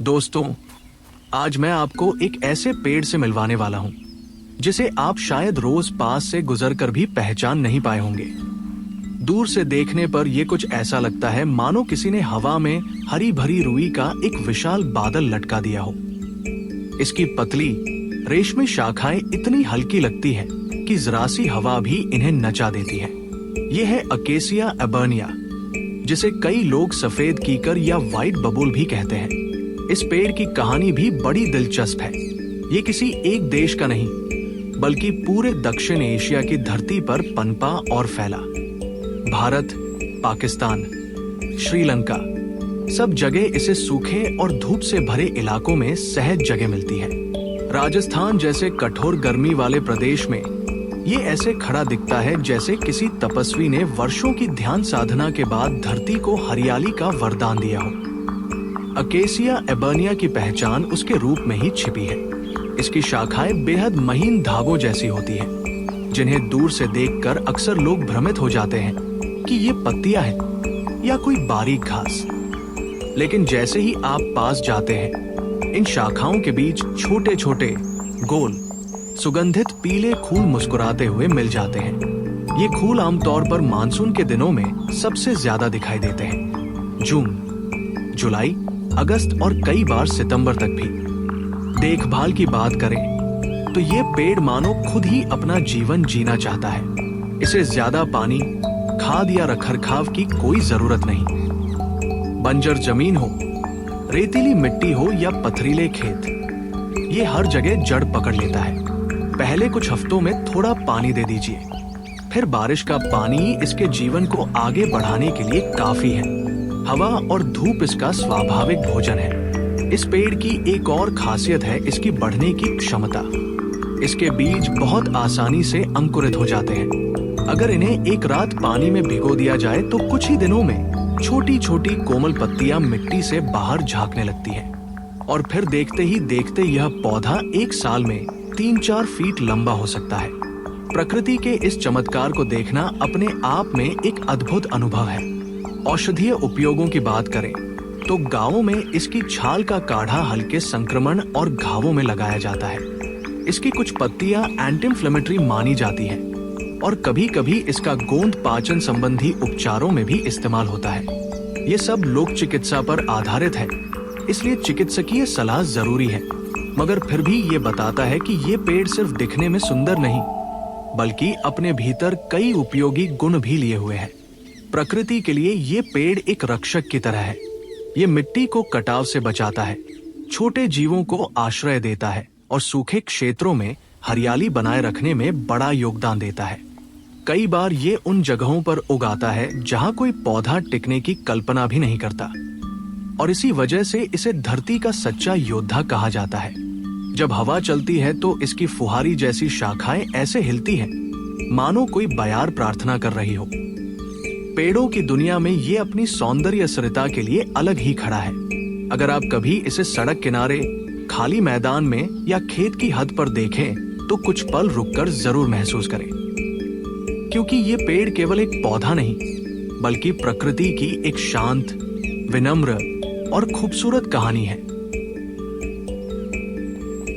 दोस्तों, आज मैं आपको एक ऐसे पेड़ से मिलवाने वाला हूं जिसे आप शायद रोज पास से गुजरकर भी पहचान नहीं पाए होंगे। दूर से देखने पर यह कुछ ऐसा लगता है मानो किसी ने हवा में हरी भरी रुई का एक विशाल बादल लटका दिया हो। इसकी पतली रेशमी शाखाएं इतनी हल्की लगती हैं कि जरा सी हवा भी इन्हें नचा देती है। यह है अकेसिया एबर्निया, जिसे कई लोग सफेद कीकर या व्हाइट बबूल भी कहते हैं। इस पेड़ की कहानी भी बड़ी दिलचस्प है। ये किसी एक देश का नहीं, बल्कि पूरे दक्षिण एशिया की धरती पर पनपा और फैला। भारत, पाकिस्तान, श्रीलंका, सब जगह इसे सूखे और धूप से भरे इलाकों में सहज जगह मिलती है। राजस्थान जैसे कठोर गर्मी वाले प्रदेश में ये ऐसे खड़ा दिखता है जैसे किसी तपस्वी ने वर्षों की ध्यान साधना के बाद धरती को हरियाली का वरदान दिया हो। अकेसिया एबर्निया की पहचान उसके रूप में ही छिपी है। इसकी शाखाएं बेहद महीन धागों जैसी होती हैं, जिन्हें दूर से देखकर अक्सर लोग भ्रमित हो जाते हैं कि ये पत्तियां हैं या कोई बारीक घास। लेकिन जैसे ही आप पास जाते हैं, इन शाखाओं के बीच छोटे छोटे गोल सुगंधित पीले फूल मुस्कुराते हुए मिल जाते हैं। ये फूल आमतौर पर मानसून के दिनों में सबसे ज्यादा दिखाई देते हैं, जून, जुलाई, अगस्त और कई बार सितंबर तक भी। देखभाल की बात करें तो ये पेड़ मानो खुद ही अपना जीवन जीना चाहता है। इसे ज्यादा पानी, खाद या रखरखाव की कोई जरूरत नहीं। बंजर जमीन हो, रेतीली मिट्टी हो या पथरीले खेत, ये हर जगह जड़ पकड़ लेता है। पहले कुछ हफ्तों में थोड़ा पानी दे दीजिए, फिर बारिश का पानी इसके जीवन को आगे बढ़ाने के लिए काफी है। हवा और धूप इसका स्वाभाविक भोजन है। इस पेड़ की एक और खासियत है इसकी बढ़ने की क्षमता। इसके बीज बहुत आसानी से अंकुरित हो जाते हैं। अगर इन्हें एक रात पानी में भिगो दिया जाए तो कुछ ही दिनों में छोटी छोटी कोमल पत्तियां मिट्टी से बाहर झांकने लगती हैं। और फिर देखते ही देखते यह पौधा एक साल में 3-4 फीट लंबा हो सकता है। प्रकृति के इस चमत्कार को देखना अपने आप में एक अद्भुत अनुभव है। औषधीय उपयोगों की बात करें तो गांवों में इसकी छाल का काढ़ा हल्के संक्रमण और घावों में लगाया जाता है। इसकी कुछ पत्तियां एंटी इंफ्लेमेटरी मानी जाती हैं और कभी-कभी इसका गोंद पाचन संबंधी उपचारों में भी इस्तेमाल होता है। ये सब लोक चिकित्सा पर आधारित है, इसलिए चिकित्सकीय सलाह जरूरी है। मगर फिर भी ये बताता है कि ये पेड़ सिर्फ दिखने में सुंदर नहीं, बल्कि अपने भीतर कई उपयोगी गुण भी लिए हुए है। प्रकृति के लिए ये पेड़ एक रक्षक की तरह है। ये मिट्टी को कटाव से बचाता है, छोटे जीवों को आश्रय देता है और सूखे क्षेत्रों में हरियाली बनाए रखने में बड़ा योगदान देता है। कई बार ये उन जगहों पर उगाता है जहां कोई पौधा टिकने की कल्पना भी नहीं करता, और इसी वजह से इसे धरती का सच्चा योद्धा कहा जाता है। जब हवा चलती है तो इसकी फुहारी जैसी शाखाएं ऐसे हिलती हैं मानो कोई बयार प्रार्थना कर रही हो। पेड़ों की दुनिया में ये अपनी सौंदर्य सरिता के लिए अलग ही खड़ा है। अगर आप कभी इसे सड़क किनारे, खाली मैदान में या खेत की हद पर देखें तो कुछ पल रुककर जरूर महसूस करें, क्योंकि ये पेड़ केवल एक पौधा नहीं, बल्कि प्रकृति की एक शांत, विनम्र और खूबसूरत कहानी है।